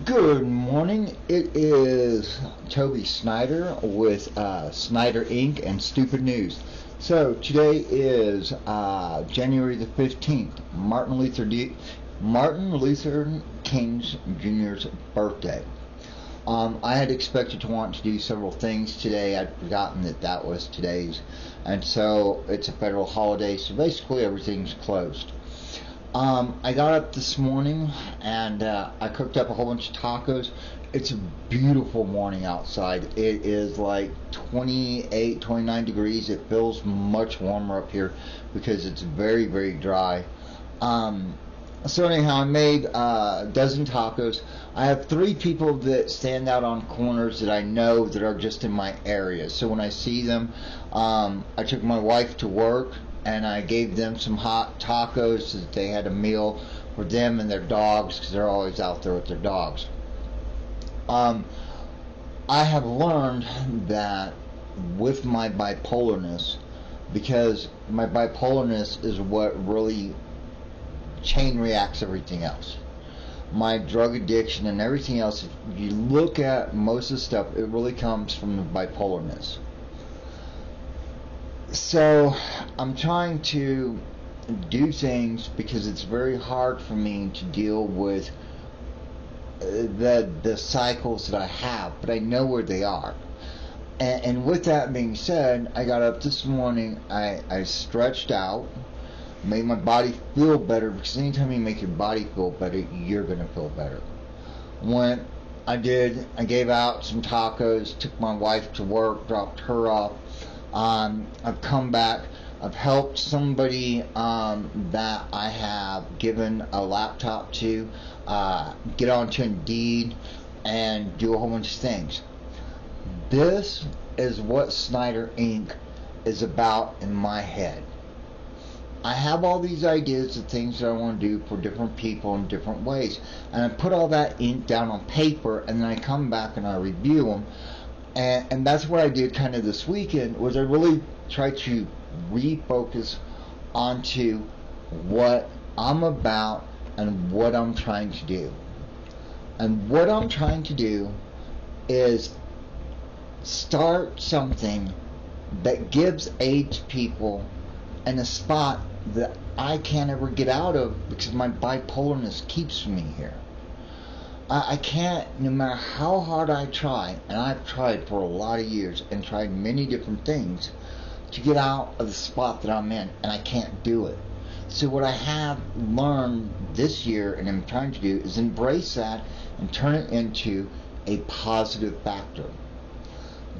Good morning. It is Toby Snyder with Snyder Ink and Stupid News. So today is January the 15th, Martin Luther King Jr.'s birthday. I had expected to want to do several things today. I'd forgotten that that was today's, and so it's a federal holiday, so basically everything's closed. I got up this morning and I cooked up a whole bunch of tacos. It's a beautiful morning outside. It is like 28, 29 degrees. It feels much warmer up here because it's very, very dry. So anyhow, I made a dozen tacos. I have three people that stand out on corners that I know that are just in my area. So when I see them, I took my wife to work and I gave them some hot tacos so that they had a meal for them and their dogs because they're always out there with their dogs. I have learned that with my bipolarness, because my bipolarness is what really chain reacts everything else. My drug addiction and everything else, if you look at most of the stuff, it really comes from the bipolarness. So I'm trying to do things because it's very hard for me to deal with the cycles that I have, but I know where they are. And with that being said, I got up this morning, I stretched out, made my body feel better, because anytime you make your body feel better, you're going to feel better. I gave out some tacos, took my wife to work, dropped her off. I've come back. I've helped somebody that I have given a laptop to get onto Indeed and do a whole bunch of things. This is what Snyder Ink is about in my head. I have all these ideas of things that I want to do for different people in different ways, and I put all that ink down on paper, and then I come back and I review them. And that's what I did kind of this weekend, was I really tried to refocus onto what I'm about and what I'm trying to do. And what I'm trying to do is start something that gives aid to people in a spot that I can't ever get out of because my bipolarness keeps me here. I can't, no matter how hard I try, and I've tried for a lot of years and tried many different things to get out of the spot that I'm in, and I can't do it. So what I have learned this year and I'm trying to do is embrace that and turn it into a positive factor.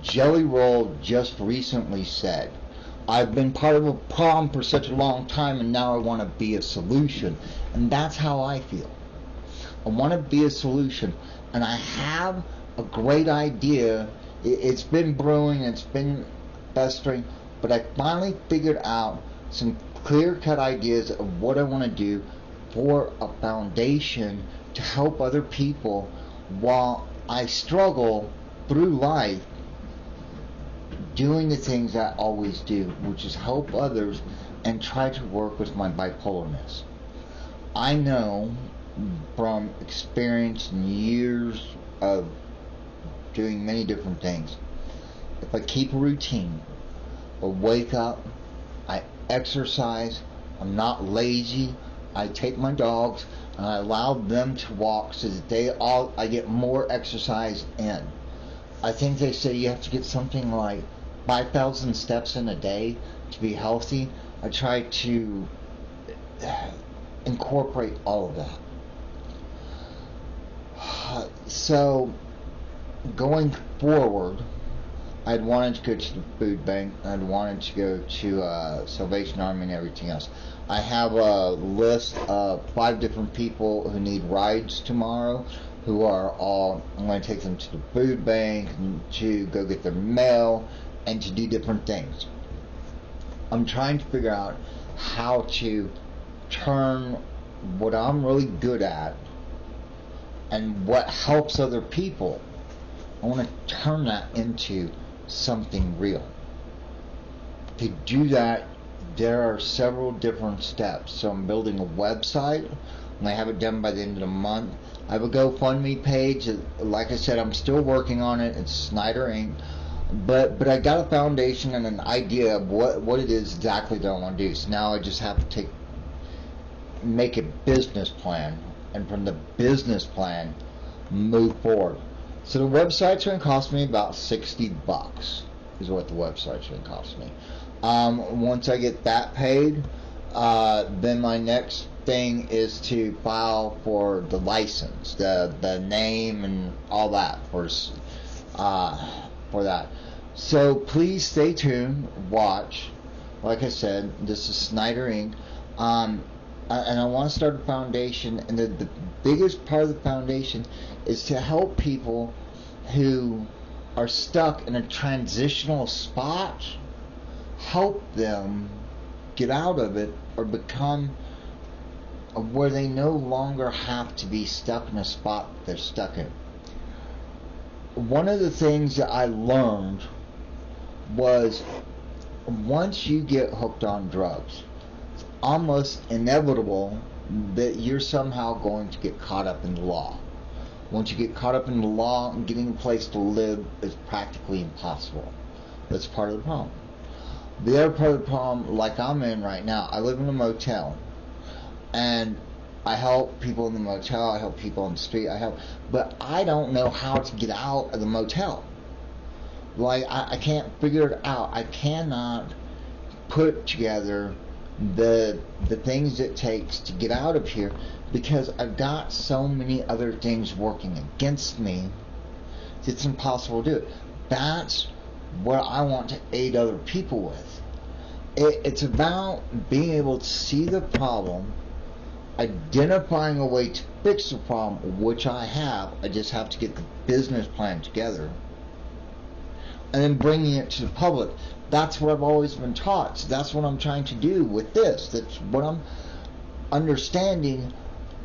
Jelly Roll just recently said, I've been part of a problem for such a long time and now I want to be a solution. And that's how I feel. I want to be a solution, and I have a great idea. It's been brewing, it's been festering, but I finally figured out some clear-cut ideas of what I want to do for a foundation to help other people while I struggle through life doing the things I always do, which is help others and try to work with my bipolarness. I know from experience and years of doing many different things, if I keep a routine, I wake up, I exercise, I'm not lazy, I take my dogs and I allow them to walk so that I get more exercise in. I think they say you have to get something like 5,000 steps in a day to be healthy. I try to incorporate all of that. So going forward, I'd wanted to go to the food bank. I'd wanted to go to Salvation Army and everything else. I have a list of 5 different people who need rides tomorrow, who are all, I'm going to take them to the food bank to go get their mail and to do different things. I'm trying to figure out how to turn what I'm really good at and what helps other people. I want to turn that into something real. To do that, there are several different steps. So I'm building a website. and I have it done by the end of the month. I have a GoFundMe page. Like I said, I'm still working on it. It's Snyder Ink. But I got a foundation and an idea of what it is exactly that I want to do. So now I just have to make a business plan, and from the business plan, move forward. So the website's going to cost me about $60 is what the website's going to cost me. Once I get that paid, then my next thing is to file for the license, the name and all that for that. So please stay tuned, watch. Like I said, this is Snyder Ink. And I want to start a foundation, and the biggest part of the foundation is to help people who are stuck in a transitional spot, help them get out of it, or become where they no longer have to be stuck in a spot they're stuck in. One of the things that I learned was, once you get hooked on drugs, it's almost inevitable that you're somehow going to get caught up in the law. Once you get caught up in the law, getting a place to live is practically impossible. That's part of the problem. The other part of the problem, like I'm in right now, I live in a motel, and I help people in the motel, I help people on the street, but I don't know how to get out of the motel. Like, I can't figure it out. I cannot put together the things it takes to get out of here, because I've got so many other things working against me. It's impossible to do it. That's what I want to aid other people with. It's about being able to see the problem, identifying a way to fix the problem, which I have. I just have to get the business plan together, and then bringing it to the public. That's what I've always been taught. So that's what I'm trying to do with this. That's what I'm understanding.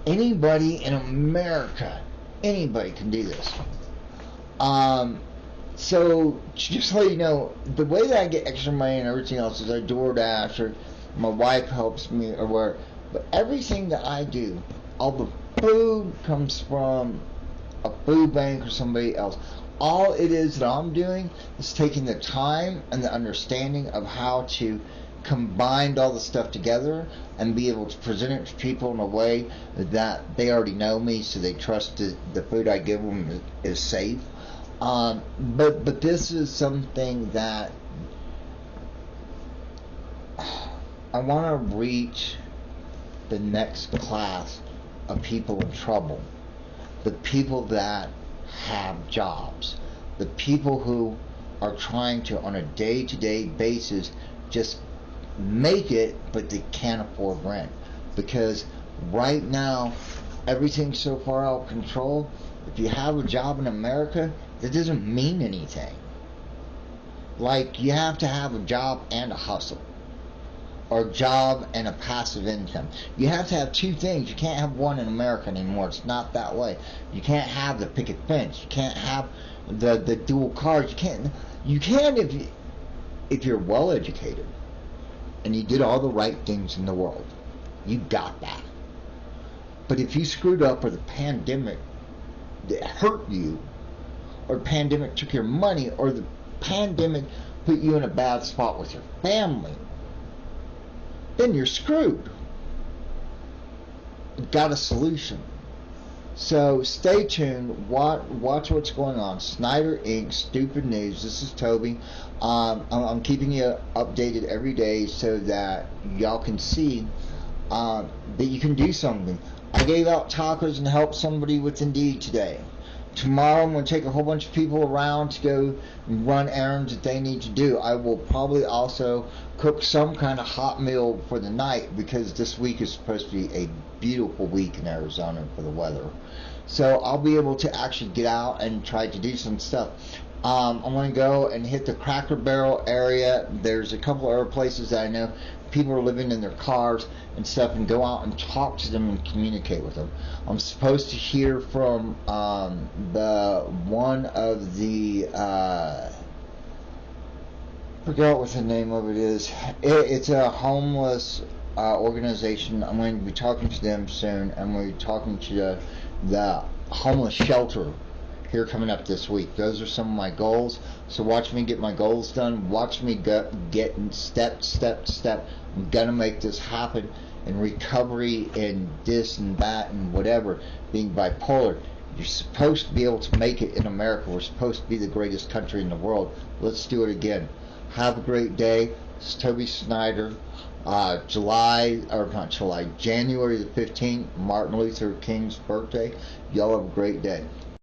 Anybody in America, anybody can do this. So just to let you know, the way that I get extra money and everything else is I DoorDash, or my wife helps me, or where. But everything that I do, all the food comes from a food bank or somebody else. All it is that I'm doing is taking the time and the understanding of how to combine all the stuff together and be able to present it to people in a way that they already know me, so they trust the food I give them is safe. But this is something that I want to reach the next class of people in trouble, the people that have jobs, the people who are trying to, on a day-to-day basis, just make it, but they can't afford rent. Because right now, everything's so far out of control. If you have a job in America, that doesn't mean anything. Like, you have to have a job and a hustle, or a job and a passive income. You have to have two things. You can't have one in America anymore. It's not that way. You can't have the picket fence. You can't have the dual cars. You can if you're well educated and you did all the right things in the world. You got that. But if you screwed up, or the pandemic that hurt you, or the pandemic took your money, or the pandemic put you in a bad spot with your family, then you're screwed. Got a solution. So stay tuned. Watch what's going on. Snyder Ink, Stupid News. This is Toby. I'm keeping you updated every day so that y'all can see that you can do something. I gave out tacos and helped somebody with Indeed today. Tomorrow I'm going to take a whole bunch of people around to go run errands that they need to do. I will probably also cook some kind of hot meal for the night, because this week is supposed to be a beautiful week in Arizona for the weather. So I'll be able to actually get out and try to do some stuff. I'm going to go and hit the Cracker Barrel area. There's a couple other places that I know people are living in their cars and stuff, and go out and talk to them and communicate with them. I'm supposed to hear from the one of the forgot what the name of it is. It's a homeless organization. I'm going to be talking to them soon. I'm going to be talking to the homeless shelter here coming up this week. Those are some of my goals. So watch me get my goals done. Watch me get step. I'm gonna make this happen. And recovery and this and that and whatever, being bipolar. You're supposed to be able to make it in America. We're supposed to be the greatest country in the world. Let's do it again. Have a great day. This is Toby Snyder. January the 15th, Martin Luther King's birthday. Y'all have a great day.